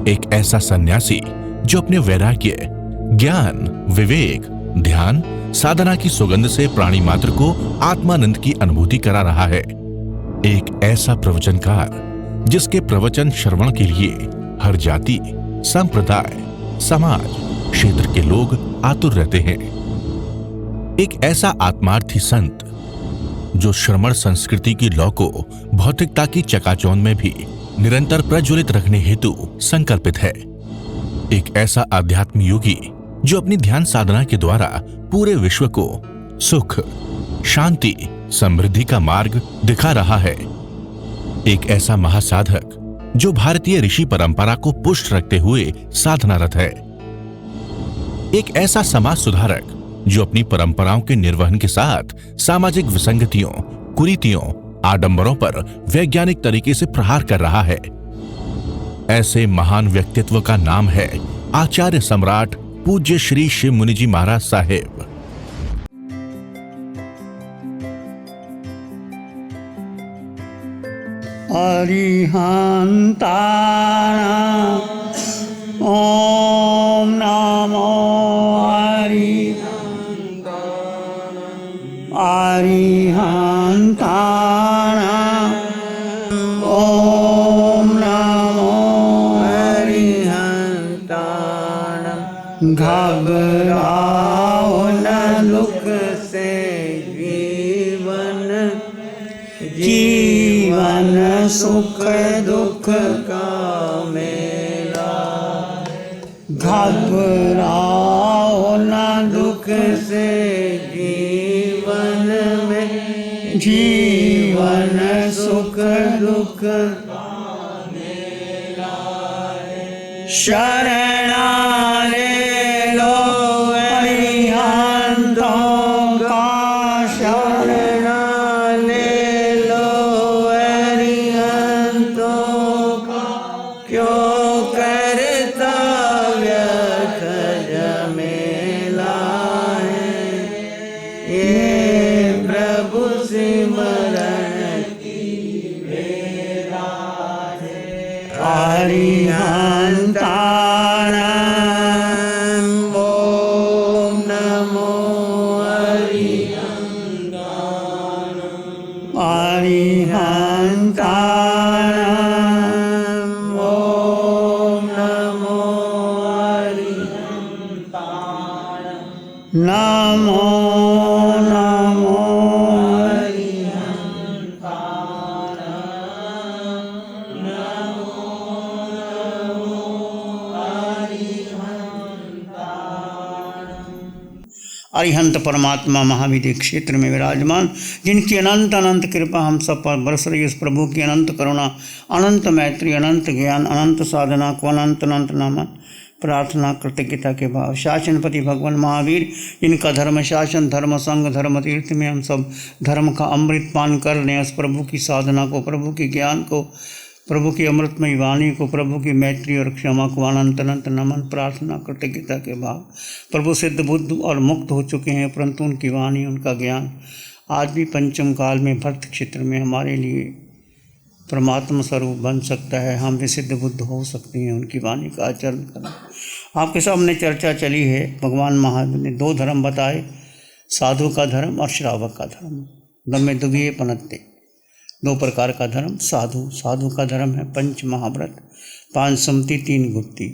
एक ऐसा सन्यासी जो अपने वैराग्य, ज्ञान, विवेक, ध्यान, साधना की सुगंध से प्राणी मात्र को आत्मानंद की अनुभूति करा रहा है। एक ऐसा प्रवचनकार जिसके प्रवचन श्रवण के लिए हर जाति, संप्रदाय, समाज, क्षेत्र के लोग आतुर रहते हैं। एक ऐसा आत्मार्थी संत जो श्रमण संस्कृति की लौ को भौतिकता की चकाचौंध में भी निरंतर प्रज्वलित रखने हेतु संकल्पित है। एक ऐसा आध्यात्म योगी जो अपनी ध्यान साधना के द्वारा पूरे विश्व को सुख, शांति, समृद्धि का मार्ग दिखा रहा है। एक ऐसा महासाधक जो भारतीय ऋषि परंपरा को पुष्ट रखते हुए साधनारत है। एक ऐसा समाज सुधारक जो अपनी परंपराओं के निर्वहन के साथ सामाजिक विसंगतियों, कुरीतियों, आडंबरों पर वैज्ञानिक तरीके से प्रहार कर रहा है। ऐसे महान व्यक्तित्व का नाम है आचार्य सम्राट पूज्य श्री शिव मुनि जी महाराज साहेब। अरिहंता ओम नमो अरिहंता ओम नमो अरिहंता। घबराओ न दुख से जीवन सुख दुख का मेला। घबराओ न दुख से जीवन सुख दुख का मेला। शरणा ले लो अरिहंतों का, शरणा ले लो अरिहंतों का। क्यों करता व्यर्थ झमेला है, ये प्रभु सिमरन की बेला है। अरिहंताणं ओम नमो अरिहंताणं। अरिहंताणं ओम नमो अरिहंताणं। नमो नमो अरिहंत परमात्मा महावीर क्षेत्र में विराजमान, जिनकी अनंत अनंत कृपा हम सब पर बरस रही, उस प्रभु की अनंत करुणा, अनंत मैत्री, अनंत ज्ञान, अनंत साधना को अनंत अनंत नमन प्रार्थना कृतज्ञता के भाव। शासनपति भगवान महावीर, जिनका धर्म शासन, धर्म संग, धर्म तीर्थ में हम सब धर्म का अमृत पान कर लें, उस प्रभु की साधना को, प्रभु के ज्ञान को, प्रभु की अमृतमयी वाणी को, प्रभु की मैत्री और क्षमा को अनंत अनंत नमन प्रार्थना कृतज्ञता के भाव। प्रभु सिद्ध बुद्ध और मुक्त हो चुके हैं, परंतु उनकी वाणी, उनका ज्ञान आज भी पंचम काल में भक्त क्षेत्र में हमारे लिए परमात्मा स्वरूप बन सकता है। हम भी सिद्ध बुद्ध हो सकते हैं उनकी वाणी का आचरण करें। आपके सामने चर्चा चली है, भगवान महावीर ने दो धर्म बताए, साधु का धर्म और श्रावक का धर्म। दमे दुबिये पनत्ते, दो प्रकार का धर्म। साधु का धर्म है पंच महाव्रत, 5 सुमति 3 गुप्ती,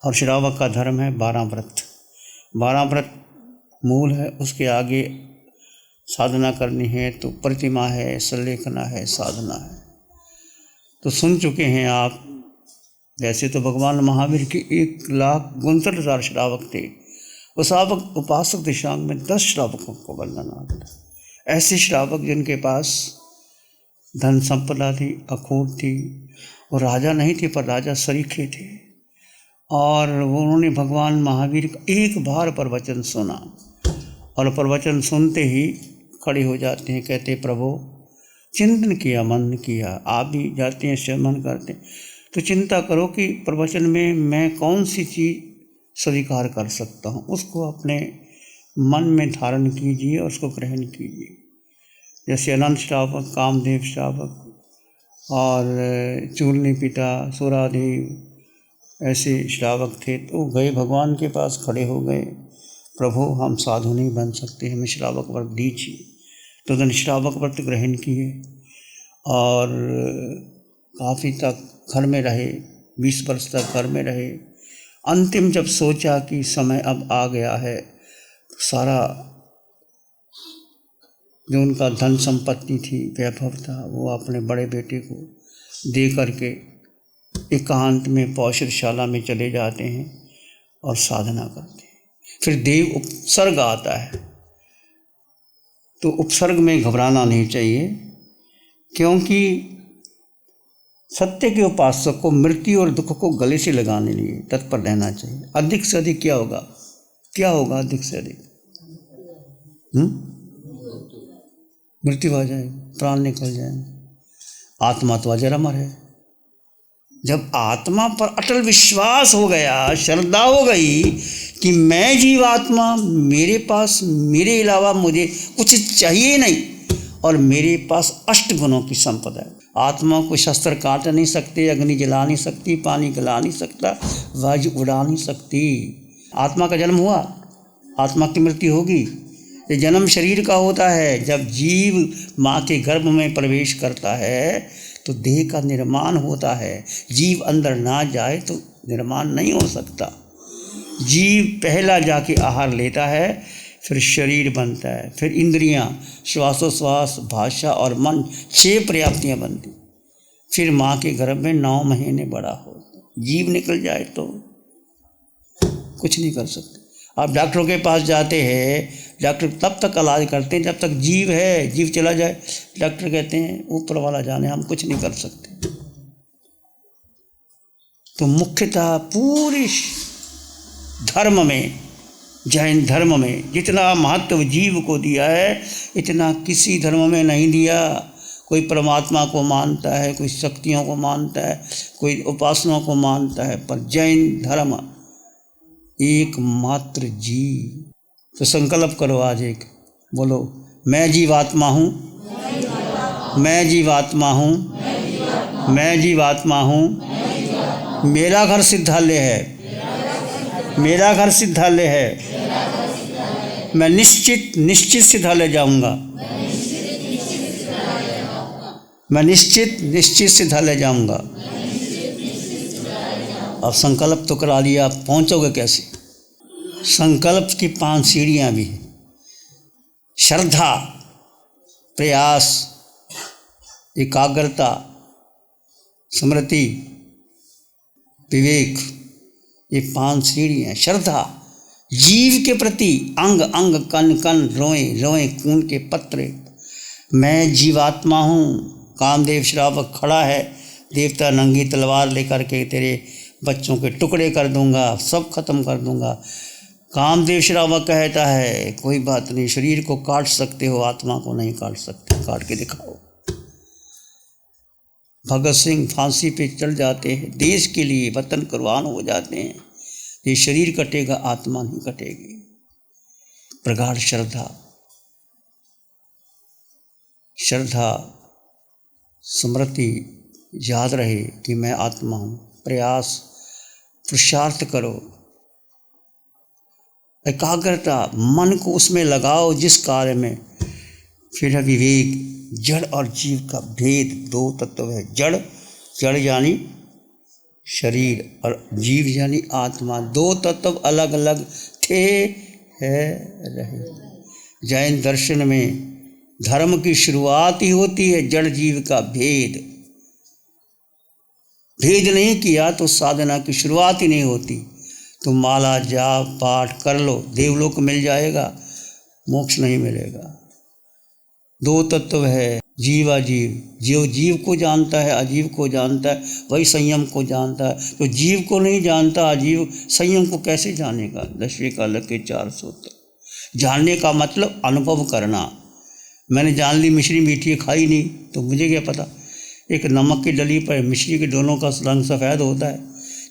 और श्रावक का धर्म है 12 व्रत। 12 व्रत मूल है, उसके आगे साधना करनी है तो प्रतिमा है, सलेखना है, साधना है। तो सुन चुके हैं आप, वैसे तो भगवान महावीर के 1,59,000 श्रावक थे। वो श्रावक उपासक दिशांग में 10 श्रावकों को वर्णन आता है। ऐसे श्रावक जिनके पास धन संपदा थी, अखूट थी, वो राजा नहीं थे पर राजा सरीखे थे, और उन्होंने भगवान महावीर का एक बार प्रवचन सुना, और प्रवचन सुनते ही खड़े हो जाते हैं, कहते प्रभु चिंतन किया, मन किया। आप भी जाते हैं श्रवण करते हैं तो चिंता करो कि प्रवचन में मैं कौन सी चीज़ स्वीकार कर सकता हूँ, उसको अपने मन में धारण कीजिए और उसको ग्रहण कीजिए। जैसे अनंत श्रावक, कामदेव श्रावक और चूर्णी पिता, सुरादेव, ऐसे श्रावक थे तो गए भगवान के पास, खड़े हो गए, प्रभु हम साधु नहीं बन सकते, हमें श्रावक व्रत दीजिए। तो उन्होंने श्रावक व्रत ग्रहण किए और काफ़ी तक घर में रहे, 20 वर्ष तक घर में रहे। अंतिम जब सोचा कि समय अब आ गया है, तो सारा जो उनका धन संपत्ति थी, वैभव था, वो अपने बड़े बेटे को दे करके एकांत में पौषधशाला में चले जाते हैं और साधना करते हैं। फिर देव उपसर्ग आता है, तो उपसर्ग में घबराना नहीं चाहिए, क्योंकि सत्य के उपासक को मृत्यु और दुख को गले से लगाने लिए तत्पर रहना चाहिए। अधिक से अधिक क्या होगा, क्या होगा अधिक से अधिक? मृत्यु आ जाएगी, प्राण निकल जाएंगे। आत्मा तो अजर अमर है। जब आत्मा पर अटल विश्वास हो गया, श्रद्धा हो गई कि मैं जीवात्मा, मेरे पास मेरे अलावा मुझे कुछ चाहिए नहीं, और मेरे पास 8 गुणों की संपदा है। आत्मा को शस्त्र काट नहीं सकते, अग्नि जला नहीं सकती, पानी गला नहीं सकता, वायु उड़ा नहीं सकती। आत्मा का जन्म हुआ, आत्मा की मृत्यु होगी। ये जन्म शरीर का होता है। जब जीव माँ के गर्भ में प्रवेश करता है तो देह का निर्माण होता है। जीव अंदर ना जाए तो निर्माण नहीं हो सकता। जीव पहला जाके आहार लेता है, फिर शरीर बनता है, फिर इंद्रियां, श्वासोश्वास, भाषा और मन, 6 पर्याप्तियाँ बनती। फिर माँ के गर्भ में 9 महीने बड़ा हो। जीव निकल जाए तो कुछ नहीं कर सकते। आप डॉक्टरों के पास जाते हैं, डॉक्टर तब तक इलाज करते हैं जब तक जीव है। जीव चला जाए, डॉक्टर कहते हैं ऊपर वाला जाने, हम कुछ नहीं कर सकते। तो मुख्यतः पूरे धर्म में, जैन धर्म में जितना महत्व जीव को दिया है, इतना किसी धर्म में नहीं दिया। कोई परमात्मा को मानता है, कोई शक्तियों को मानता है, कोई उपासनाओं को मानता है, पर जैन धर्म एकमात्र जीव। तो संकल्प करो आज एक, बोलो, मैं जीवात्मा हूँ, मैं जीवात्मा हूँ, मैं जीवात्मा हूँ। मेरा घर सिद्धालय है, मेरा घर सिद्धालय है। मैं निश्चित सिद्धालय जाऊँगा, मैं निश्चित सिद्धालय जाऊँगा। अब संकल्प तो करा लिया, आप पहुँचोगे कैसे? संकल्प की 5 सीढ़ियाँ भी हैं। श्रद्धा, प्रयास, एकाग्रता, स्मृति, विवेक, ये 5 सीढ़ियाँ। श्रद्धा जीव के प्रति, अंग अंग, कण कण, रोए रोए, खून के पत्रे। मैं जीवात्मा हूँ। कामदेव श्रावक खड़ा है, देवता नंगी तलवार लेकर के तेरे बच्चों के टुकड़े कर दूंगा, सब खत्म कर दूंगा। कामदेव श्रावक कहता है कोई बात नहीं, शरीर को काट सकते हो, आत्मा को नहीं काट सकते, काट के दिखाओ। भगत सिंह फांसी पे चढ़ जाते हैं, देश के लिए वतन कुर्बान हो जाते हैं। ये शरीर कटेगा, आत्मा नहीं कटेगी। प्रगाढ़ श्रद्धा, स्मृति याद रहे कि मैं आत्मा हूँ। प्रयास, पुरुषार्थ करो। एकाग्रता, मन को उसमें लगाओ जिस कार्य में। फिर है विवेक, जड़ और जीव का भेद, 2 तत्व है। जड़ यानी शरीर और जीव यानी आत्मा, 2 तत्व अलग अलग थे, है, रहे। जैन दर्शन में धर्म की शुरुआत ही होती है जड़ जीव का भेद। भेद नहीं किया तो साधना की शुरुआत ही नहीं होती। तो माला जाप पाठ कर लो, देवलोक मिल जाएगा, मोक्ष नहीं मिलेगा। 2 तत्व है, जीवाजीव। जो जीव को जानता है, अजीव को जानता है, वही संयम को जानता है। तो जीव को नहीं जानता अजीव संयम को कैसे जानेगा? 10वें काल के 4 सूत्र। जानने का मतलब अनुभव करना। मैंने जान ली मिश्री मीठी है, खाई नहीं, तो मुझे क्या पता। एक नमक की डली पर मिश्री के दोनों का रंग सफ़ेद होता है,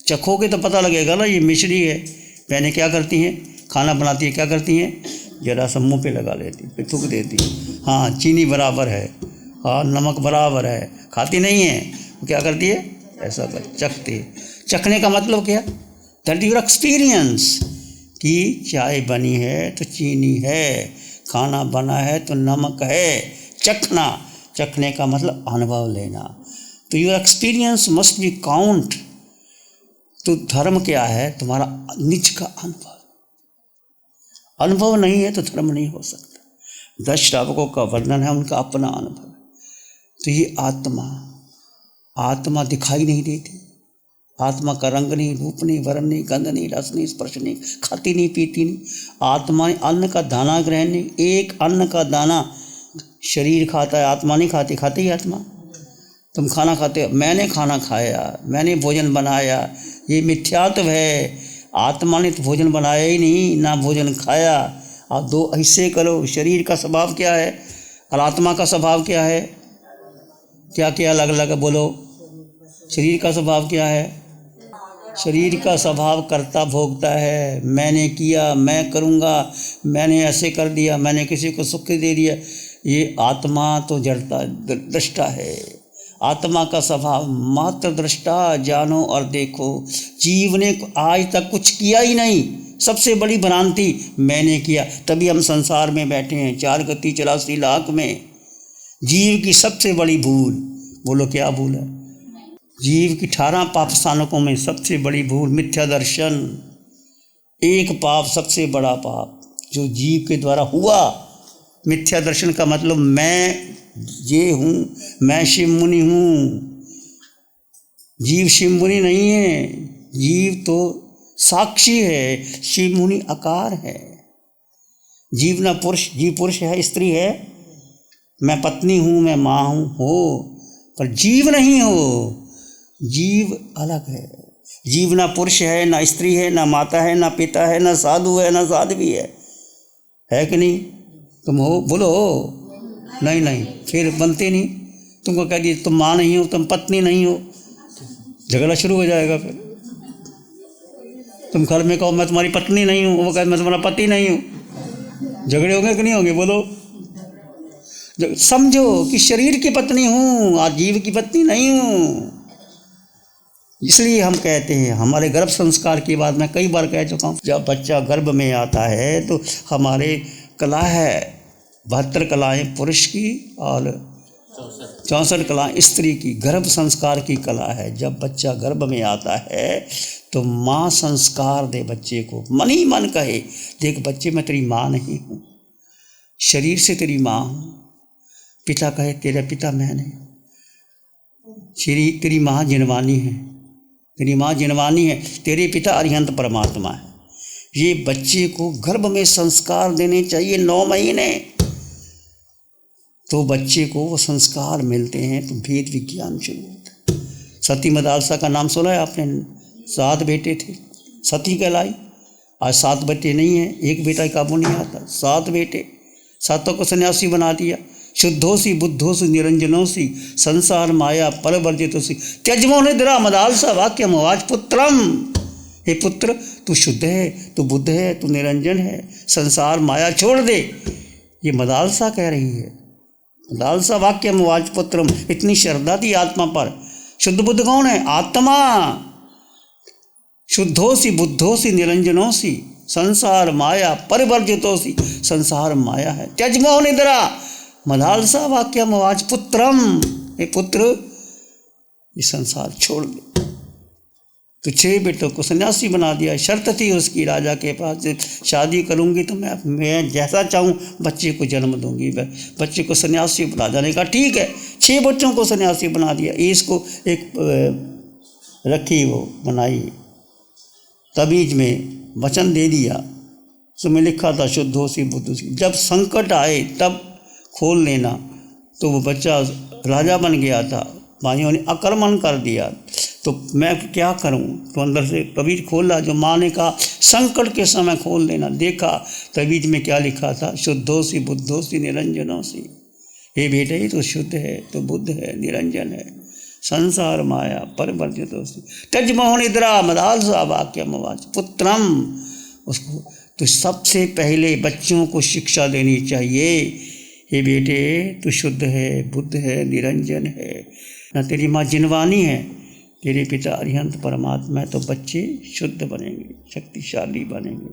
चखोगे तो पता लगेगा ना ये मिश्री है। मैंने क्या करती हैं, खाना बनाती है, क्या करती हैं, जरा सा मुँह पे लगा लेती, फिर थूक देती, हाँ चीनी बराबर है, हाँ नमक बराबर है, खाती नहीं है। तो क्या करती है, ऐसा कर चखती है। चखने का मतलब क्या? दैट योर एक्सपीरियंस, कि चाय बनी है तो चीनी है, खाना बना है तो नमक है। चखना, चखने का मतलब अनुभव लेना। तो your experience must be count. तो धर्म क्या है? तुम्हारा निज का अनुभव। अनुभव नहीं है तो धर्म नहीं हो सकता। 10 श्रावकों का वर्णन है, उनका अपना अनुभव। तो ये आत्मा दिखाई नहीं देती। आत्मा का रंग नहीं, रूप नहीं, वर्ण नहीं, गंध नहीं, रस नहीं, स्पर्श नहीं, खाती नहीं, पीती नहीं। आत्मा अन्न का दाना ग्रहण नहीं। एक अन्न का दाना शरीर खाता है, आत्मा नहीं खाती। खाती है आत्मा? तुम खाना खाते हो, मैंने खाना खाया, मैंने भोजन बनाया, ये मिथ्यात्व है। आत्मा ने तो भोजन बनाया ही नहीं, ना भोजन खाया। आप दो ऐसे करो। शरीर का स्वभाव क्या है और आत्मा का स्वभाव क्या है? क्या क्या अलग अलग है? बोलो। शरीर का स्वभाव क्या है? शरीर का स्वभाव कर्ता भोगता है। मैंने किया, मैं करूँगा, मैंने ऐसे कर दिया, मैंने किसी को सुख दे दिया। ये आत्मा तो जड़ता दृष्टा है। आत्मा का स्वभाव मात्र दृष्टा, जानो और देखो। जीव ने आज तक कुछ किया ही नहीं। सबसे बड़ी भ्रांति मैंने किया, तभी हम संसार में बैठे हैं 4 गति 84 लाख में। जीव की सबसे बड़ी भूल, बोलो क्या भूल है? जीव की 18 पाप स्थानकों में सबसे बड़ी भूल मिथ्या दर्शन। एक पाप, सबसे बड़ा पाप जो जीव के द्वारा हुआ। मिथ्या दर्शन का मतलब मैं ये हूँ, मैं शिव मुनि हूँ। जीव शिव मुनि नहीं है, जीव तो साक्षी है, शिव मुनि आकार है। जीव ना पुरुष, जीव पुरुष है, स्त्री है। मैं पत्नी हूँ, मैं माँ हूँ, हो, पर जीव नहीं हो। जीव अलग है। जीव ना पुरुष है, ना स्त्री है, ना माता है, ना पिता है, ना साधु है, ना साध्वी है कि नहीं? तुम हो? बोलो हो। नहीं नहीं, फिर बनते नहीं। तुमको कह दिए तुम माँ नहीं हो, तुम पत्नी नहीं हो, झगड़ा शुरू हो जाएगा। फिर तुम घर में कहो मैं तुम्हारी पत्नी नहीं हूँ, वो कहे मैं तुम्हारा पति नहीं हूँ, झगड़े होंगे कि नहीं होंगे? बोलो। समझो कि शरीर की पत्नी हूँ, आज जीव की पत्नी नहीं हूँ। इसलिए हम कहते हैं, हमारे गर्भ संस्कार की बात मैं कई बार कह चुका हूँ। जब बच्चा गर्भ में आता है तो हमारे कला है 72 कलाएँ पुरुष की और 64 कलाएँ स्त्री की। गर्भ संस्कार की कला है। जब बच्चा गर्भ में आता है तो माँ संस्कार दे बच्चे को, मन ही मन कहे देख बच्चे मैं तेरी माँ नहीं हूँ, शरीर से तेरी माँ हूँ। पिता कहे तेरा पिता मैं नहीं, तेरी माँ जिनवानी है, तेरी माँ जिनवानी है, तेरे पिता अरिहंत परमात्मा है। ये बच्चे को गर्भ में संस्कार देने चाहिए 9 महीने, तो बच्चे को वो संस्कार मिलते हैं तो भेद विज्ञान शुरू होता है। सती मदालसा का नाम सुना है आपने? 7 बेटे थे, सती कहलाई। आज 7 बेटे नहीं हैं, एक बेटा काबू नहीं आता। 7 बेटे, 7 को सन्यासी बना दिया। शुद्धोसी बुद्धोसी निरंजनोसी संसार माया परवर्जितोसी त्यजमो निद्रा मदालसा वाक्यम आज पुत्रम। हे पुत्र, तू शुद्ध है, तू बुद्ध है, तू निरंजन है, संसार माया छोड़ दे। ये मदालसा कह रही है। मदालसा वाक्यम आज पुत्रम। इतनी श्रद्धा थी आत्मा पर। शुद्ध बुद्ध कौन है? आत्मा। शुद्धोसी बुद्धोसी निरंजनोसी संसार माया परिवर्जितोसी, संसार माया है। त्यजमो निद्रा मदालसा वाक्यम आज पुत्रम। हे पुत्र, ये संसार छोड़ दे। तो 6 बेटों को सन्यासी बना दिया। शर्त थी उसकी राजा के पास, शादी करूंगी तो मैं जैसा चाहूँ बच्चे को जन्म दूंगी। बच्चे को सन्यासी बना जाने का, ठीक है। 6 बच्चों को सन्यासी बना दिया। इसको एक रखी, वो बनाई तबीज में वचन दे दिया। उसमें लिखा था शुद्धोसी बुद्धोसी। जब संकट आए तब खोल लेना। तो वो बच्चा राजा बन गया था, भाइयों ने आक्रमण कर दिया। तो मैं क्या करूं? तो अंदर से तबीज खोला, जो माँ ने कहा संकट के समय खोल देना। देखा तबीज में क्या लिखा था? शुद्धोसी बुद्धोसी निरंजनोसी। हे बेटे, ये तो शुद्ध है, तो बुद्ध है, निरंजन है, संसार माया परिवर्जितोसी त्यजमो निद्रा मदालसा वाक्यम आज पुत्रम। उसको तो सबसे पहले बच्चों को शिक्षा देनी चाहिए। हे बेटे, तू शुद्ध है, बुद्ध है, निरंजन है, ना तेरी माँ जिनवानी है, तेरे पिता अरिहंत परमात्मा है तो बच्चे शुद्ध बनेंगे, शक्तिशाली बनेंगे।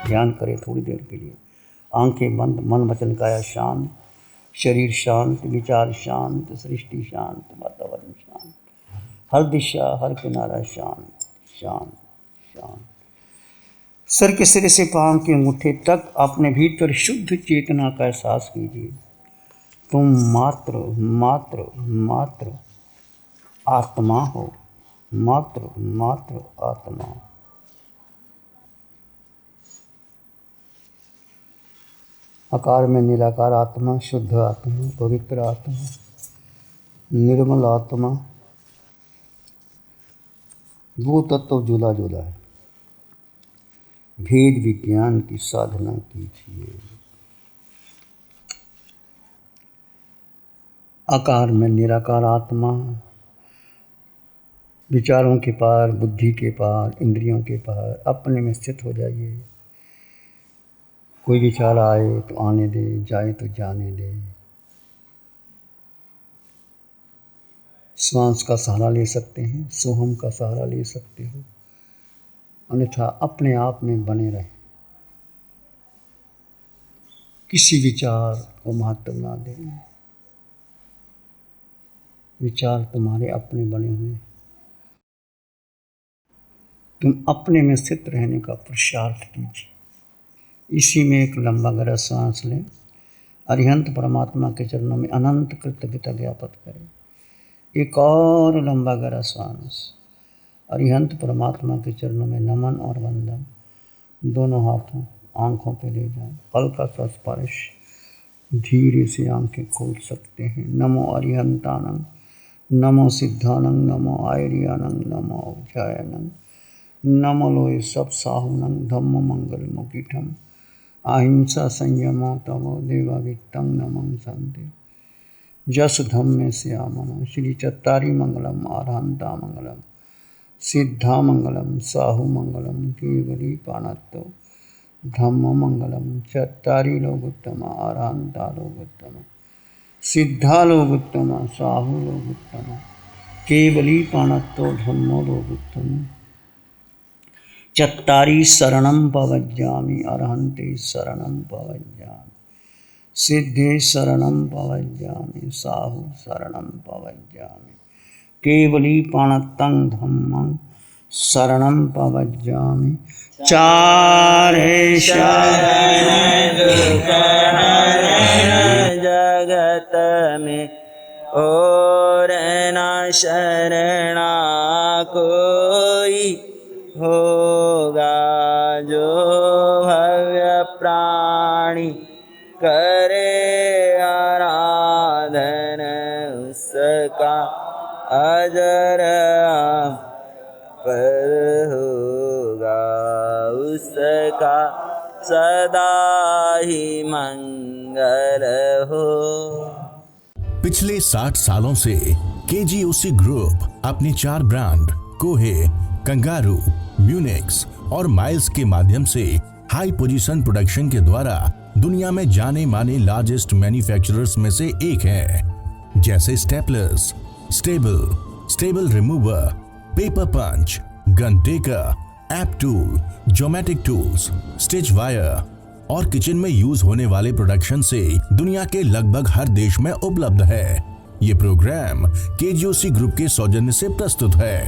ध्यान करें थोड़ी देर के लिए, आंखें बंद, मन वचन काया शांत, शरीर शांत, विचार शांत, सृष्टि शांत, वातावरण शांत, हर दिशा हर किनारा शांत शांत शांत। सर के सिरे से पांव के अंगूठे तक अपने भीतर शुद्ध चेतना का एहसास कीजिए। तुम मात्र मात्र मात्र आत्मा हो, मात्र मात्र आत्मा। आकार में निराकार आत्मा, शुद्ध आत्मा, पवित्र आत्मा, निर्मल आत्मा, वो तत्व जुला जुला है। भेद विज्ञान की साधना कीजिए। आकार में निराकार आत्मा, विचारों के पार, बुद्धि के पार, इंद्रियों के पार अपने में स्थित हो जाइए। कोई विचार आए तो आने दे, जाए तो जाने दे। श्वास का सहारा ले सकते हैं, सोहम का सहारा ले सकते हो, अन्यथा अपने आप में बने रहें। किसी विचार को महत्व ना दें। विचार तुम्हारे अपने बने हुए, तुम अपने में स्थित रहने का पुरुषार्थ कीजिए। इसी में एक लंबा गहरा सांस लें। अरिहंत परमात्मा के चरणों में अनंत कृतज्ञता ज्ञापित करें। एक और लंबा गहरा सांस। अरिहंत परमात्मा के चरणों में नमन और वंदन, दोनों हाथों आंखों पे ले जाएं। हल्का सा स्पर्श, धीरे से आंखें खोल सकते हैं। नमो अरिहंतानंद, नमो सिद्धानंद, नमो आयरियानंद, नमो अवजायनंद, नमो लोय सब साहुनंद, धम्म मंगल मुकीठम, अहिंसा संयमो तमो देवा वित्तं नमं संते, जस धम्मे श्यामम, श्री चत्तारी मंगलम, आरहंता मंगलम, सिद्धा मंगलम, साहु मंगलम, केवली पाणत्तो, धम्म मंगलम, चत्तारी लोगोत्तम, आरहंता लोगोत्तम, सिद्धा लोगोत्तम, साहु लोगोत्तम, केवली पाणत्तो, धम्मो लोगोत्तम, चत्तारी शरणं पवज्जामि, अरहन्ते शरणं पवज्जामि, सिद्धे शरणं पवज्जामि, साहु शरणं पवज्जामि, केवली पाणत्तं धम्मं शरणं पवज्जामि। चारे शरण जगत में और न शरणा कोई होगा, जो भव्य प्राणी करे आराधन उसका अजर पर होगा, उसका सदा ही मंगल हो। पिछले 60 सालों से केजीओसी ग्रुप अपने 4 ब्रांड कोहे, कंगारू, म्यूनिक्स और माइल्स के माध्यम से हाई पोजीशन प्रोडक्शन के द्वारा दुनिया में जाने माने लार्जेस्ट मैन्युफैक्चरर्स में से एक है। जैसे staplers, staple remover, paper punch, gun tacker, app tool, geometric tools, stitch wire और किचन में यूज होने वाले प्रोडक्शन से दुनिया के लगभग हर देश में उपलब्ध है। ये प्रोग्राम केजीओसी ग्रुप के सौजन्य से प्रस्तुत है।